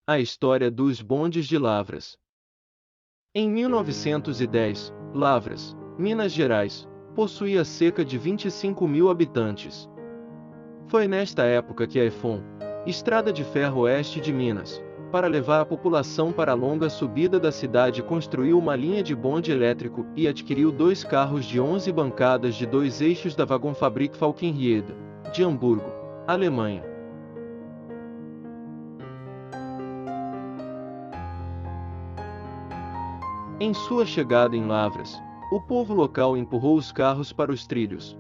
A história dos bondes de Lavras. Em 1910, Lavras, Minas Gerais, possuía cerca de 25.000 habitantes. Foi nesta época que a EFON, Estrada de Ferro Oeste de Minas, para levar a população para a longa subida da cidade, construiu uma linha de bonde elétrico e adquiriu 2 carros de 11 bancadas de 2 eixos da Wagenfabrik Falkenriede, de Hamburgo, Alemanha. Em sua chegada em Lavras, o povo local empurrou os carros para os trilhos.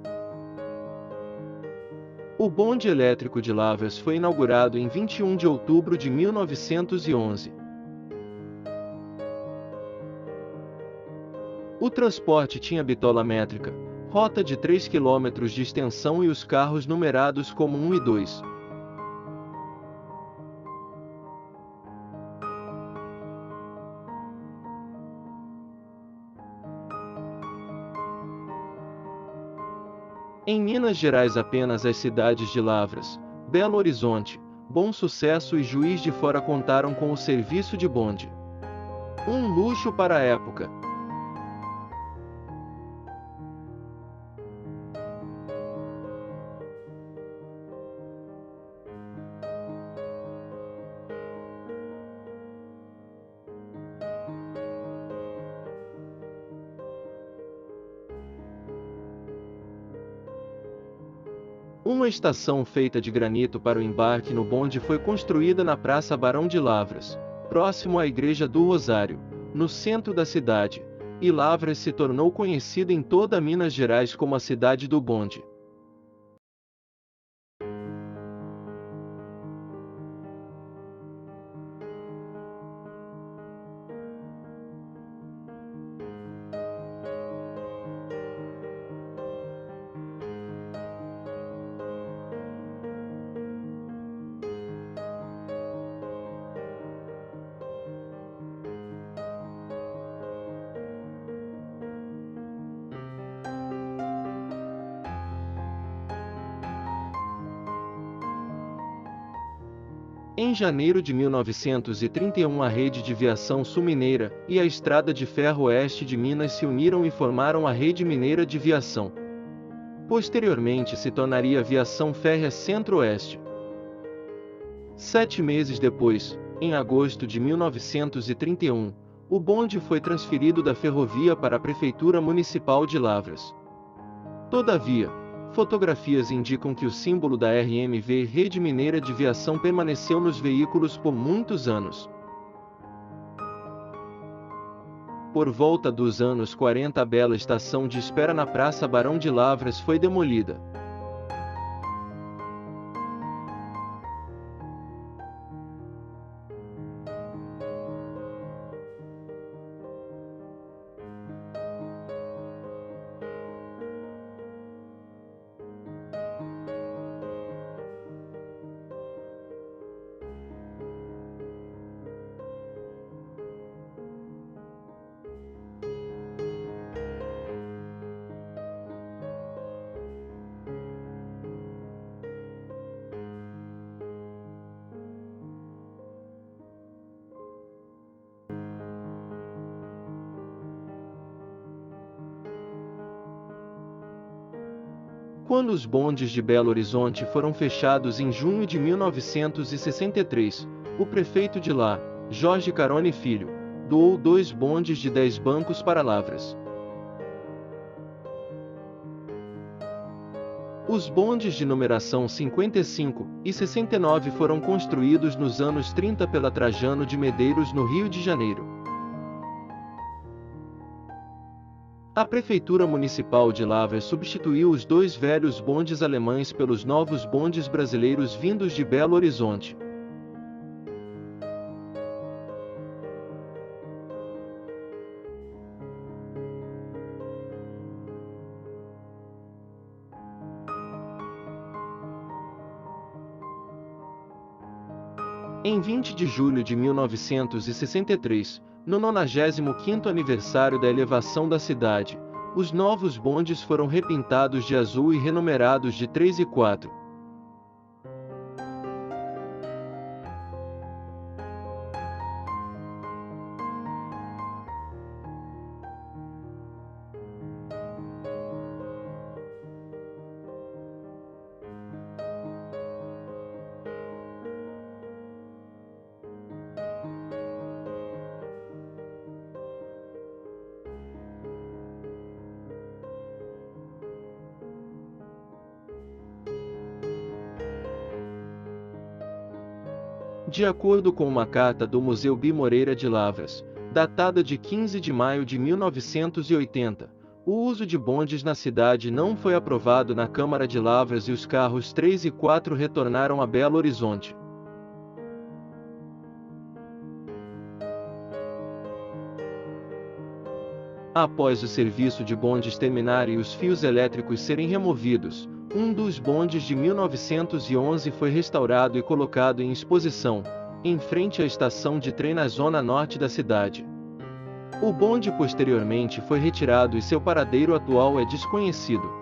O bonde elétrico de Lavras foi inaugurado em 21 de outubro de 1911. O transporte tinha bitola métrica, rota de 3 km de extensão e os carros numerados como 1 e 2. Em Minas Gerais, apenas as cidades de Lavras, Belo Horizonte, Bom Sucesso e Juiz de Fora contaram com o serviço de bonde. Um luxo para a época. Uma estação feita de granito para o embarque no bonde foi construída na Praça Barão de Lavras, próximo à Igreja do Rosário, no centro da cidade, e Lavras se tornou conhecida em toda Minas Gerais como a cidade do bonde. Em janeiro de 1931, a Rede de Viação Sul-Mineira e a Estrada de Ferro Oeste de Minas se uniram e formaram a Rede Mineira de Viação. Posteriormente se tornaria a Viação Férrea Centro-Oeste. 7 meses depois, em agosto de 1931, o bonde foi transferido da ferrovia para a Prefeitura Municipal de Lavras. Todavia, fotografias indicam que o símbolo da RMV, Rede Mineira de Viação, permaneceu nos veículos por muitos anos. Por volta dos anos 40, a bela estação de espera na Praça Barão de Lavras foi demolida. Quando os bondes de Belo Horizonte foram fechados em junho de 1963, o prefeito de lá, Jorge Carone Filho, doou 2 bondes de 10 bancos para Lavras. Os bondes de numeração 55 e 69 foram construídos nos anos 30 pela Trajano de Medeiros, no Rio de Janeiro. A Prefeitura Municipal de Lavras substituiu os 2 velhos bondes alemães pelos novos bondes brasileiros vindos de Belo Horizonte. Em 20 de julho de 1963, no 95º aniversário da elevação da cidade, os novos bondes foram repintados de azul e renumerados de 3 e 4. De acordo com uma carta do Museu B. Moreira de Lavras, datada de 15 de maio de 1980, o uso de bondes na cidade não foi aprovado na Câmara de Lavras e os carros 3 e 4 retornaram a Belo Horizonte. Após o serviço de bondes terminar e os fios elétricos serem removidos, um dos bondes de 1911 foi restaurado e colocado em exposição, em frente à estação de trem na zona norte da cidade. O bonde posteriormente foi retirado e seu paradeiro atual é desconhecido.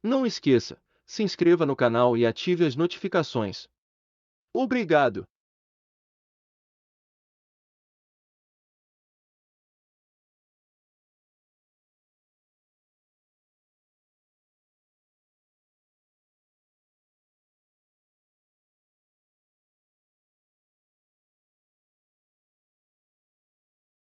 Não esqueça, se inscreva no canal e ative as notificações. Obrigado!